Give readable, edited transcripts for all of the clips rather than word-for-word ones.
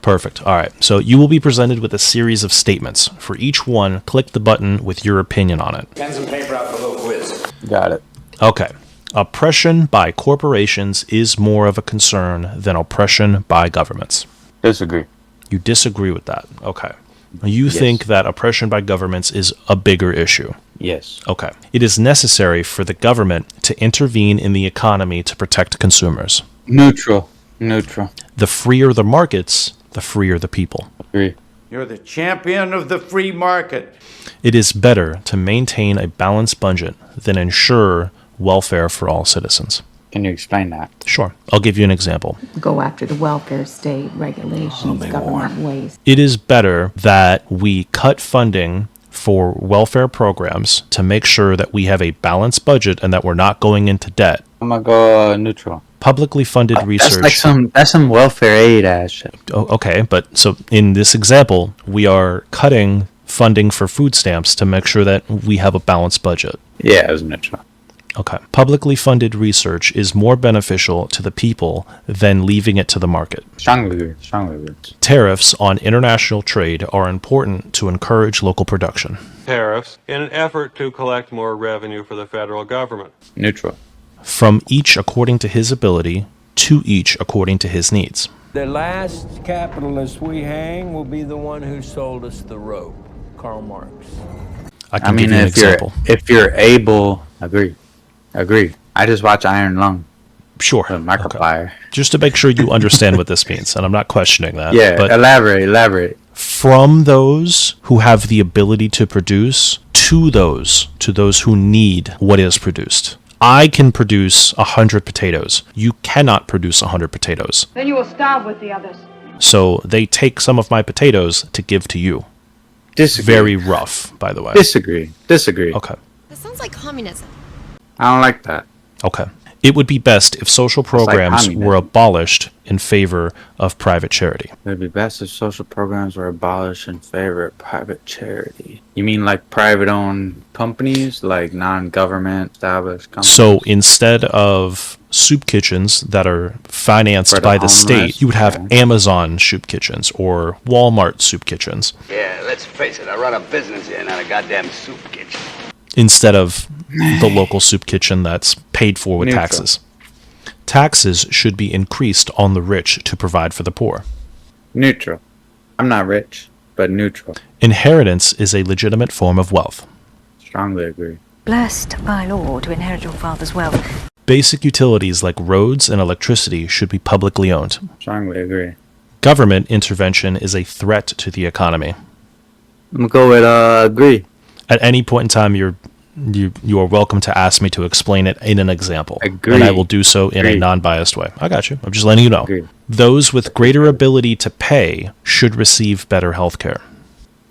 Perfect. All right. So you will be presented with a series of statements. For each one, click the button with your opinion on it. Pens and paper out for a little quiz. Got it. Okay. Oppression by corporations is more of a concern than oppression by governments. Disagree. You disagree with that. Okay. You think that oppression by governments is a bigger issue. Yes. Okay. It is necessary for the government to intervene in the economy to protect consumers. Neutral. Neutral. The freer the markets, the freer the people. Agree. You're the champion of the free market. It is better to maintain a balanced budget than ensure welfare for all citizens. Can you explain that? Sure. I'll give you an example. Go after the welfare state, regulations, government waste. It is better that we cut funding for welfare programs to make sure that we have a balanced budget and that we're not going into debt. I'm gonna go neutral. Publicly funded research. That's some welfare aid ass shit. Oh, okay, but so in this example, we are cutting funding for food stamps to make sure that we have a balanced budget. Yeah, it was neutral. Okay. Publicly funded research is more beneficial to the people than leaving it to the market. Strongly agree. Strongly agree. Tariffs on international trade are important to encourage local production. Tariffs in an effort to collect more revenue for the federal government. Neutral. From each according to his ability, to each according to his needs. The last capitalist we hang will be the one who sold us the rope. Karl Marx. I can give you an example. If you're able, agree. I just watch Iron Lung. Sure. The Markiplier. Okay. Just to make sure you understand what this means, and I'm not questioning that. Yeah, but elaborate. From those who have the ability to produce to those who need what is produced. I can produce 100 potatoes. You cannot produce 100 potatoes. Then you will starve with the others. So they take some of my potatoes to give to you. Disagree. Very rough, by the way. Disagree. Okay. That sounds like communism. I don't like that. Okay. It would be best if social programs like were abolished in favor of private charity. It would be best if social programs were abolished in favor of private charity. You mean like private-owned companies, like non-government established companies? So instead of soup kitchens that are financed by the state, you would have Amazon soup kitchens or Walmart soup kitchens. Yeah, let's face it, I run a business here, not a goddamn soup kitchen. Instead of the local soup kitchen that's paid for with taxes. Taxes should be increased on the rich to provide for the poor. Neutral. I'm not rich, but neutral. Inheritance is a legitimate form of wealth. Strongly agree. Blessed by law to inherit your father's wealth. Basic utilities like roads and electricity should be publicly owned. Strongly agree. Government intervention is a threat to the economy. I'm gonna go with agree. At any point in time, you are welcome to ask me to explain it in an example. Agree. And I will do so in a non-biased way. I got you. I'm just letting you know. Agree. Those with greater ability to pay should receive better health care.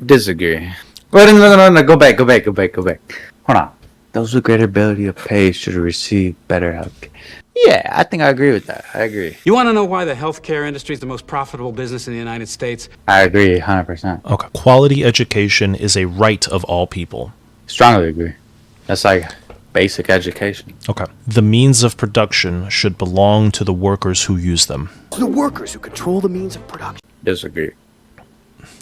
Disagree. No. Go back. Hold on. Those with greater ability to pay should receive better health care. Yeah, I think I agree with that. I agree. You want to know why the healthcare industry is the most profitable business in the United States? I agree 100%. Okay. Quality education is a right of all people. Strongly agree. That's like basic education. Okay. The means of production should belong to the workers who use them. The workers who control the means of production. Disagree.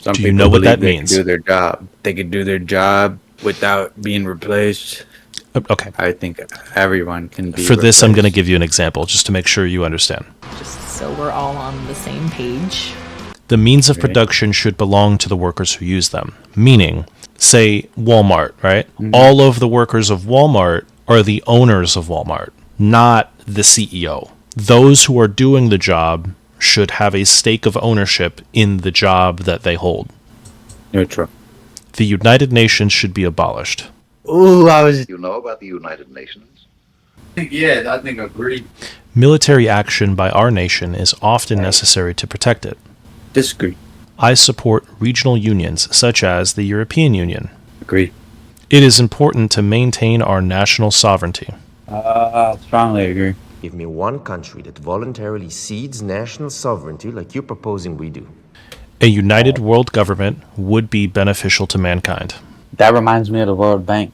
Some Do you know what that means? They can do their job. They can do their job without being replaced. Okay. I think everyone can be For this, replaced. I'm going to give you an example, just to make sure you understand. Just so we're all on the same page. The means of production should belong to the workers who use them. Meaning, say Walmart, right? Mm-hmm. All of the workers of Walmart are the owners of Walmart, not the CEO. Those who are doing the job should have a stake of ownership in the job that they hold. Neutral. The United Nations should be abolished. Ooh, You know about the United Nations? Yeah, I think I agree. Military action by our nation is often necessary to protect it. Disagree. I support regional unions such as the European Union. Agree. It is important to maintain our national sovereignty. Strongly agree. Give me one country that voluntarily cedes national sovereignty like you're proposing we do. A united world government would be beneficial to mankind. That reminds me of the World Bank.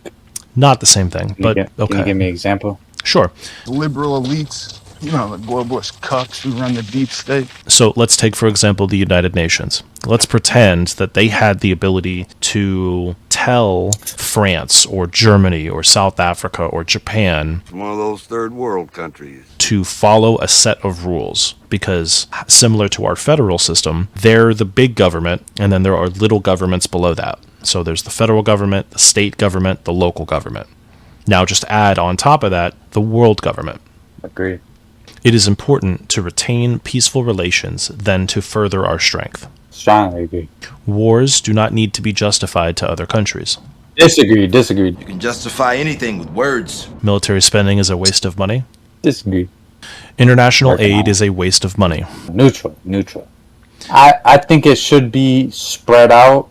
Not the same thing, but okay. Can you give me an example? Sure. Liberal elites You know, the globalist cucks who run the deep state. So let's take, for example, the United Nations. Let's pretend that they had the ability to tell France or Germany or South Africa or Japan, one of those third world countries, to follow a set of rules, because similar to our federal system, they're the big government and then there are little governments below that. So there's the federal government, the state government, the local government. Now just add on top of that the world government. Agreed. It is important to retain peaceful relations than to further our strength. Strongly agree. Wars do not need to be justified to other countries. Disagree. You can justify anything with words. Military spending is a waste of money. Disagree. International aid is a waste of money. Neutral. I think it should be spread out,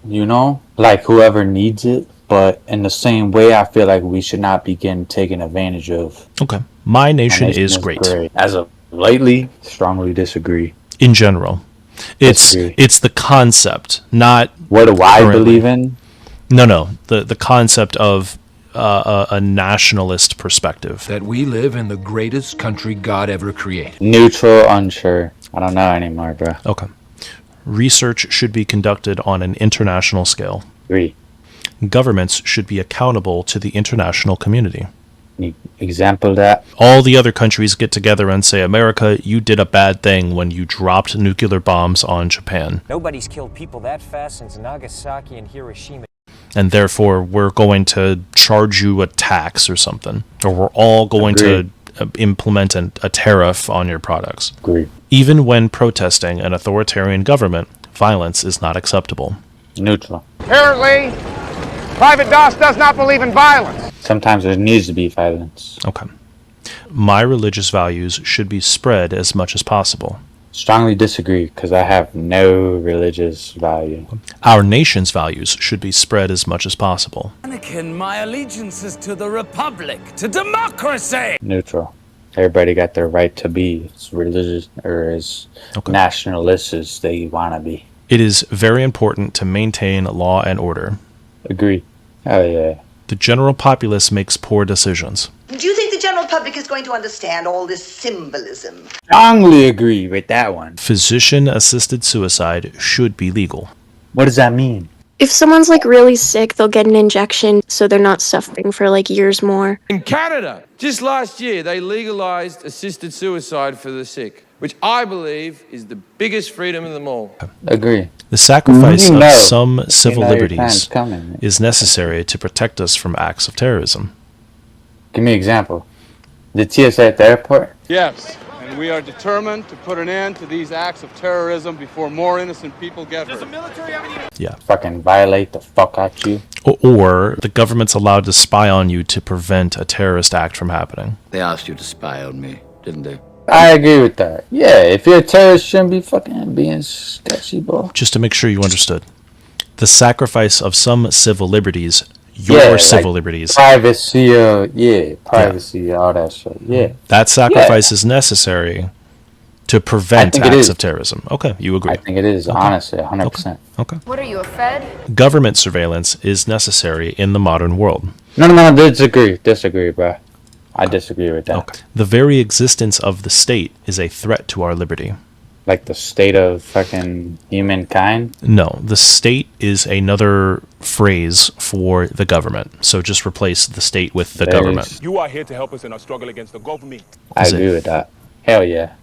like whoever needs it. But in the same way, I feel like we should not be getting taken advantage of. Okay. My nation is great. As of lately, strongly disagree. In general. It's the concept, not what do I currently believe in? No. The concept of a nationalist perspective. That we live in the greatest country God ever created. Neutral, unsure. I don't know anymore, bro. Okay. Research should be conducted on an international scale. Agree. Governments should be accountable to the international community. Example of that? All the other countries get together and say, America, you did a bad thing when you dropped nuclear bombs on Japan. Nobody's killed people that fast since Nagasaki and Hiroshima. And therefore, we're going to charge you a tax or something. Or we're all going to implement a tariff on your products. Agreed. Even when protesting an authoritarian government, violence is not acceptable. Neutral. Apparently, Private Doss does not believe in violence. Sometimes there needs to be violence. Okay. My religious values should be spread as much as possible. Strongly disagree, because I have no religious value. Our nation's values should be spread as much as possible. Anakin, my allegiance is to the Republic, to democracy! Neutral. Everybody got their right to be as religious or as nationalist as they want to be. It is very important to maintain law and order. Agree. Oh, yeah. The general populace makes poor decisions. Do you think the general public is going to understand all this symbolism? Strongly agree with that one. Physician-assisted suicide should be legal. What does that mean? If someone's really sick, they'll get an injection so they're not suffering for years more. In Canada, just last year, they legalized assisted suicide for the sick, which I believe is the biggest freedom of them all. Agree. The sacrifice of some civil liberties is necessary to protect us from acts of terrorism. Give me an example. The TSA at the airport? Yes, and we are determined to put an end to these acts of terrorism before more innocent people get hurt. Yeah. Fucking violate the fuck out you. Or the government's allowed to spy on you to prevent a terrorist act from happening. They asked you to spy on me, didn't they? I agree with that. Yeah, if you're a terrorist, you shouldn't be fucking being sketchy, bro. Just to make sure you understood. The sacrifice of some civil liberties, your civil liberties. Privacy, privacy, all that shit. Yeah. That sacrifice is necessary to prevent acts of terrorism. Okay, you agree. I think it is, honestly, 100%. Okay. What are you, a Fed? Government surveillance is necessary in the modern world. No, disagree, bro. I disagree with that. Okay. The very existence of the state is a threat to our liberty. Like the state of fucking humankind? No, the state is another phrase for the government. So just replace the state with the government. You are here to help us in our struggle against the government. I agree with that. Hell yeah.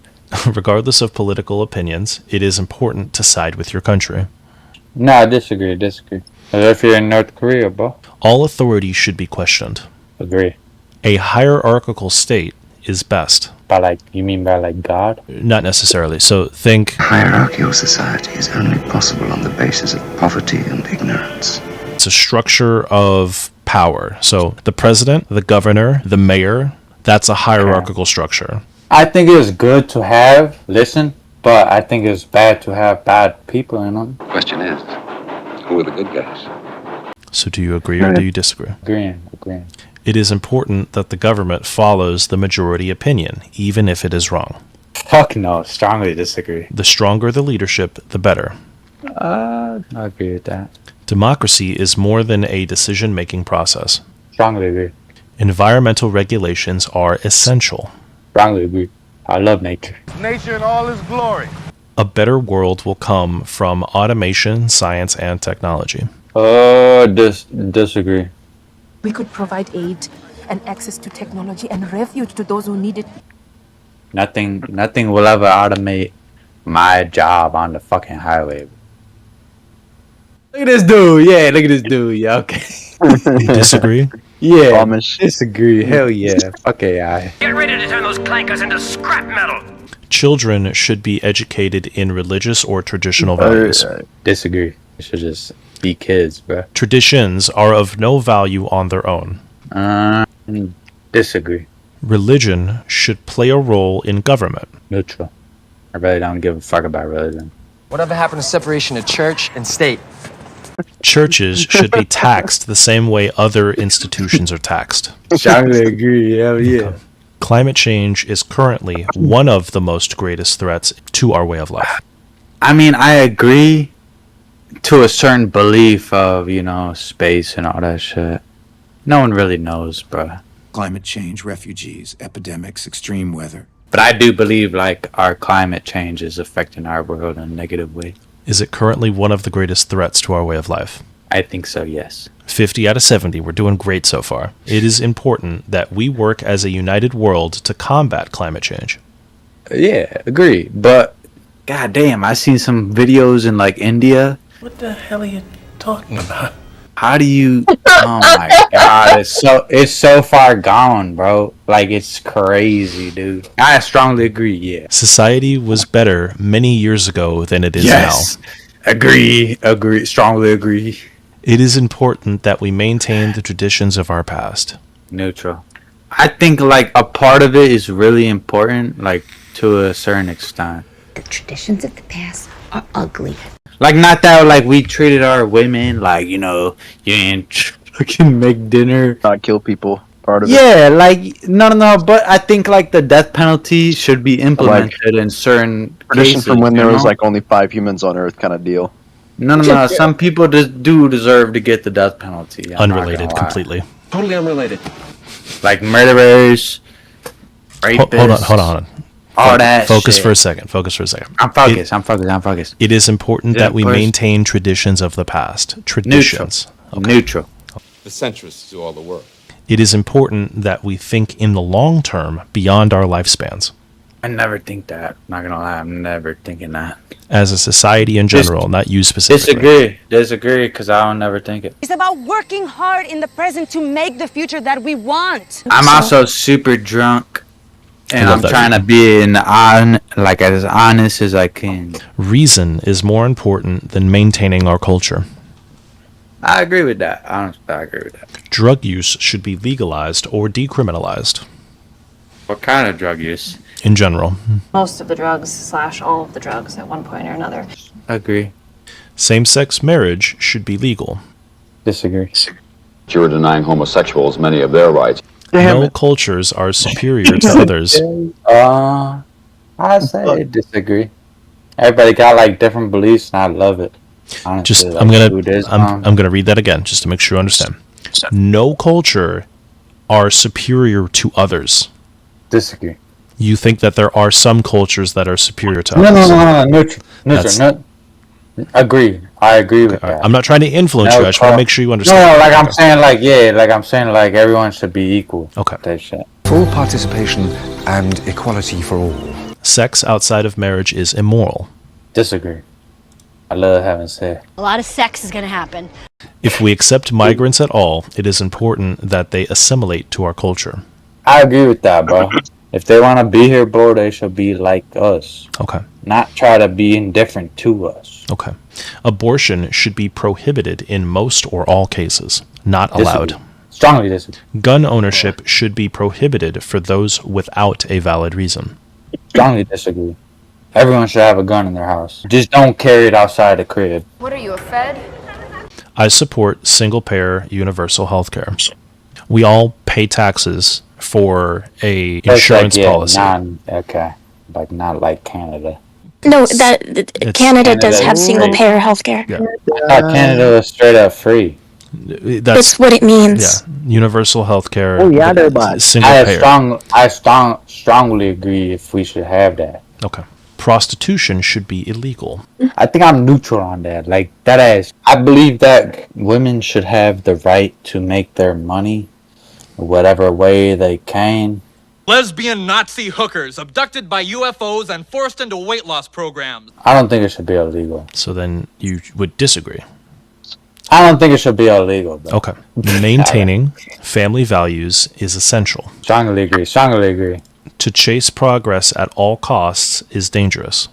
Regardless of political opinions, it is important to side with your country. No, I disagree. As if you're in North Korea, bro. All authority should be questioned. Agree. A hierarchical state is best. You mean by God? Not necessarily. So think... Hierarchical society is only possible on the basis of poverty and ignorance. It's a structure of power. So the president, the governor, the mayor, that's a hierarchical structure. I think it is good to have, but I think it's bad to have bad people in them. The question is, who are the good guys? So do you agree or do you disagree? Agreeing. It is important that the government follows the majority opinion, even if it is wrong. Fuck no, strongly disagree. The stronger the leadership, the better. I agree with that. Democracy is more than a decision-making process. Strongly agree. Environmental regulations are essential. Strongly agree. I love nature. Nature in all its glory. A better world will come from automation, science, and technology. Disagree. We could provide aid and access to technology and refuge to those who need it. Nothing will ever automate my job on the fucking highway. Look at this dude. Yeah, look at this dude. Yeah, okay. You disagree? Yeah, Promise. disagree. Hell yeah. Okay, I. Get ready to turn those clankers into scrap metal. Children should be educated in religious or traditional values. Disagree. They should just be kids, bro. Traditions are of no value on their own. Disagree. Religion should play a role in government. Neutral. I really don't give a fuck about religion. Whatever happened to separation of church and state? Churches should be taxed the same way other institutions are taxed. Strongly agree. Hell yeah. Okay. Climate change is currently one of the most greatest threats to our way of life. I mean, I agree to a certain belief of, space and all that shit. No one really knows, bro. Climate change, refugees, epidemics, extreme weather. But I do believe, our climate change is affecting our world in a negative way. Is it currently one of the greatest threats to our way of life? I think so, yes. 50 out of 70. We're doing great so far. It is important that we work as a united world to combat climate change. Yeah, agree. But, goddamn, I seen some videos in, India. What the hell are you talking about? How do you... Oh, my God. It's so far gone, bro. It's crazy, dude. I strongly agree, yeah. Society was better many years ago than it is now. Agree. Strongly agree. It is important that we maintain the traditions of our past. Neutral. I think, a part of it is really important, to a certain extent. The traditions of the past are ugly. Not that, we treated our women, you ain't fucking make dinner. Not kill people. Part of it. Yeah, no, but I think, the death penalty should be implemented in certain tradition cases, from when there was, only 5 humans on Earth kind of deal. No. Some people do deserve to get the death penalty. Unrelated, completely. Totally unrelated. Murderers, rapists. Hold on. All that Focus shit. for a second. I'm focused. It is important that we maintain traditions of the past. Traditions. Neutral. The centrists do all the work. It is important that we think in the long term beyond our lifespans. I never think that. Not gonna lie, I'm never thinking that. As a society in general, not you specifically. Disagree, because I don't never think it. It's about working hard in the present to make the future that we want. I'm also super drunk, and I'm trying to be as honest as I can. Reason is more important than maintaining our culture. I agree with that. Honestly, I agree with that. Drug use should be legalized or decriminalized. What kind of drug use? In general. Most of the drugs / all of the drugs at one point or another. Agree. Same-sex marriage should be legal. Disagree. You're denying homosexuals many of their rights. No cultures are superior to others. I say disagree. Everybody got different beliefs, and I love it. Honestly, I'm gonna read that again just to make sure you understand. No culture are superior to others. Disagree. You think that there are some cultures that are superior to others? No. Neutral. Agree. I agree with that. I'm not trying to influence you. I just want to make sure you understand. No, I'm saying everyone should be equal. Okay. That shit. Full participation and equality for all. Sex outside of marriage is immoral. Disagree. I love having sex. A lot of sex is going to happen. If we accept migrants at all, it is important that they assimilate to our culture. I agree with that, bro. If they want to be here, bro, they should be like us. Okay. Not try to be indifferent to us. Okay. Abortion should be prohibited in most or all cases. Not allowed. Strongly disagree. Gun ownership should be prohibited for those without a valid reason. Strongly disagree. Everyone should have a gun in their house. Just don't carry it outside the crib. What are you, a Fed? I support single-payer universal health care. We all pay taxes for a insurance policy. Not like Canada. No, Canada does have single-payer healthcare. Yeah. I thought Canada was straight up free. That's what it means. Yeah, universal healthcare. Oh yeah, there, but single payer. I strongly agree if we should have that. Okay. Prostitution should be illegal. I think I'm neutral on that. Like that ass. I believe that women should have the right to make their money whatever way they can. Lesbian Nazi hookers abducted by UFOs and forced into weight loss programs. I don't think it should be illegal. So then you would disagree. I don't think it should be illegal, though. Okay. Maintaining family values is essential. Strongly agree. Strongly agree. To chase progress at all costs is dangerous.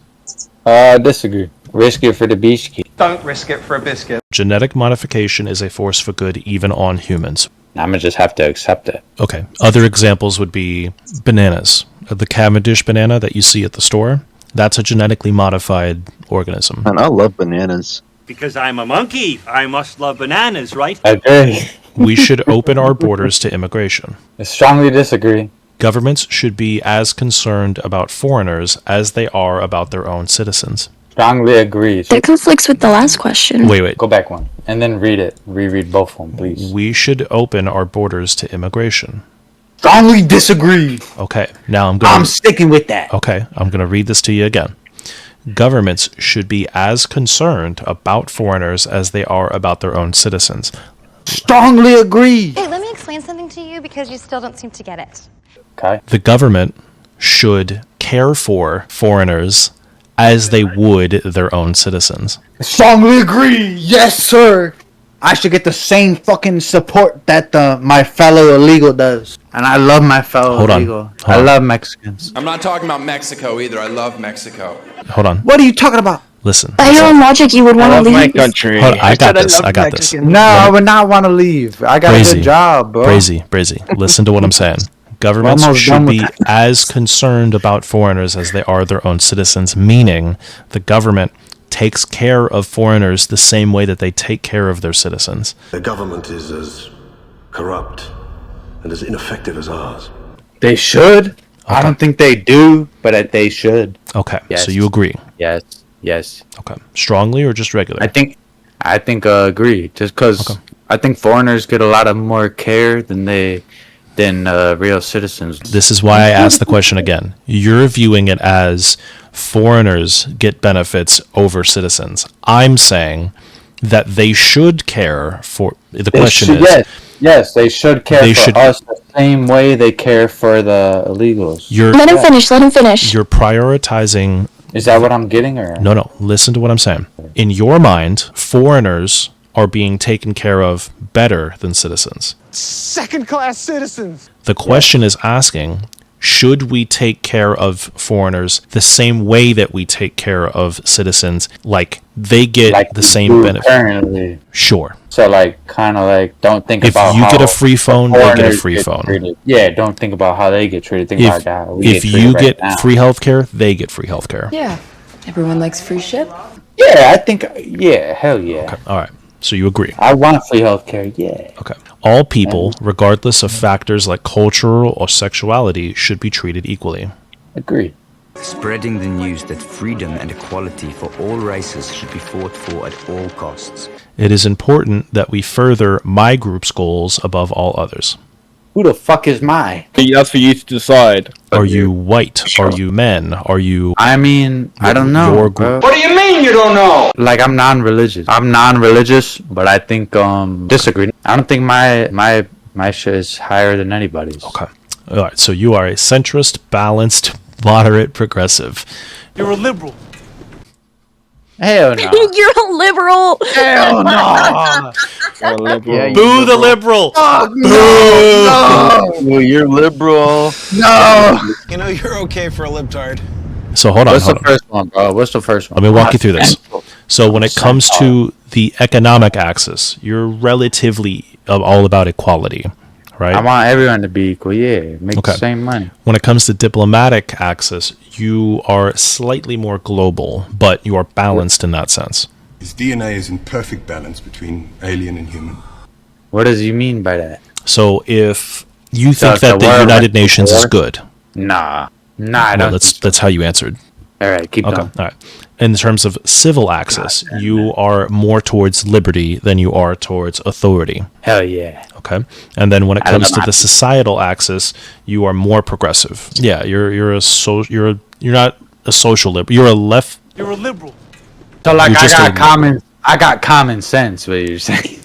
Disagree. Risk it for the biscuit. Don't risk it for a biscuit. Genetic modification is a force for good even on humans. I'm gonna just have to accept it. Okay. Other examples would be bananas. The Cavendish banana that you see at the store, that's a genetically modified organism. And I love bananas. Because I'm a monkey, I must love bananas, right? I agree. We should open our borders to immigration. I strongly disagree. Governments should be as concerned about foreigners as they are about their own citizens. Strongly agree. That conflicts with the last question. Wait. Go back one. And then read it. Reread both of them, please. We should open our borders to immigration. Strongly disagree. Okay, now I'm sticking with that. Okay, I'm going to read this to you again. Governments should be as concerned about foreigners as they are about their own citizens. Strongly agree. Hey, let me explain something to you because you still don't seem to get it. Okay. The government should care for foreigners as they would their own citizens. Strongly agree. Yes, sir. I should get the same fucking support that my fellow illegal does. And I love my fellow illegal. I love Mexicans. I'm not talking about Mexico either. I love Mexico. Hold on. What are you talking about? Listen. By your own logic, you would want to leave. My country. Hold on, I got this. No, I would not want to leave. I got a good job, bro. Brazy. Listen to what I'm saying. Governments should be as concerned about foreigners as they are their own citizens, meaning the government takes care of foreigners the same way that they take care of their citizens. The government is as corrupt and as ineffective as ours. They should. Okay. I don't think they do, but they should. Okay, yes. So you agree? Yes. Okay, strongly or just regular? I think agree. Just because I think foreigners get a lot of more care than real citizens. This is why I asked the question again. You're viewing it as foreigners get benefits over citizens. I'm saying that they should care for... The question is... Yes, they should care for us the same way they care for the illegals. Let him finish. You're prioritizing... Is that what I'm getting? Or No. Listen to what I'm saying. In your mind, foreigners are being taken care of better than citizens. Second-class citizens. The question is asking, should we take care of foreigners the same way that we take care of citizens? Like, they get the same benefit. Currently. Sure. So, kind of don't think about if you get a free phone, they get a free phone. Treated. Yeah, don't think about how they get treated. Think about how we if you get free healthcare, they get free healthcare. Yeah. Everyone likes free shit? Yeah, I think, hell yeah. Okay. All right. So you agree? I want free healthcare, yeah. Okay. All people, regardless of factors like cultural or sexuality, should be treated equally. Agree. Spreading the news that freedom and equality for all races should be fought for at all costs. It is important that we further my group's goals above all others. Who the fuck is my? That's for you to decide. Are you white? Are you men? Are you... I mean, I don't know. Your group. What do you mean you don't know? I'm non-religious. But I think disagree. I don't think my shit is higher than anybody's. Okay. All right. So you are a centrist, balanced, moderate, progressive. You're a liberal. Hell no. You're a liberal. Hell no. Yeah, Boo the liberal. Oh, no. You're liberal. No. You know, you're okay for a libtard. So hold on. What's the first one, bro? What's the first one? Let me walk you through this. So when it comes to the economic axis, you're relatively all about equality, right? I want everyone to be equal, make the same money. When it comes to diplomatic axis, you are slightly more global, but you are balanced in that sense. His DNA is in perfect balance between alien and human. What does he mean by that? So if you think that the United Nations is good... Nah, well, that's how you answered. All right, keep going. All right. in terms of civil axis, you are more towards liberty than you are towards authority. Hell yeah. Okay. And then when it comes to the societal axis, you are more progressive. Yeah, you're not a social liberal. You're a left. You're a liberal. So like I got common sense, what you're saying.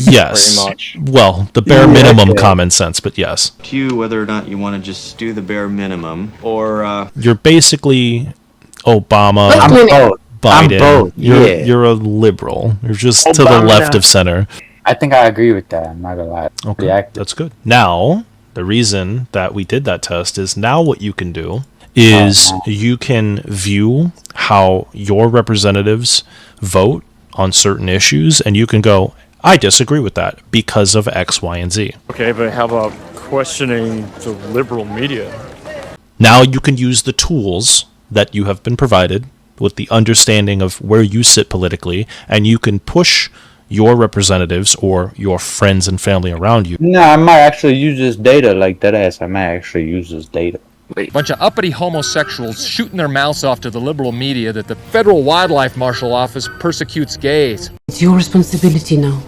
Yes. Pretty much. Well, the bare minimum common sense, but yes. To you whether or not you want to just do the bare minimum or You're basically Obama, Biden. both. You're a liberal. You're just to the left of center. I think I agree with that. I'm not gonna lie. Okay, that's good. Now, the reason that we did that test is now what you can do is you can view how your representatives vote on certain issues, and you can go, I disagree with that because of X, Y, and Z. Okay, but how about questioning the liberal media? Now you can use the tools that you have been provided with the understanding of where you sit politically, and you can push your representatives or your friends and family around you. No, I might actually use this data like that ass. I might actually use this data. Bunch of uppity homosexuals shooting their mouths off to the liberal media that the Federal Wildlife Marshal Office persecutes gays. It's your responsibility now.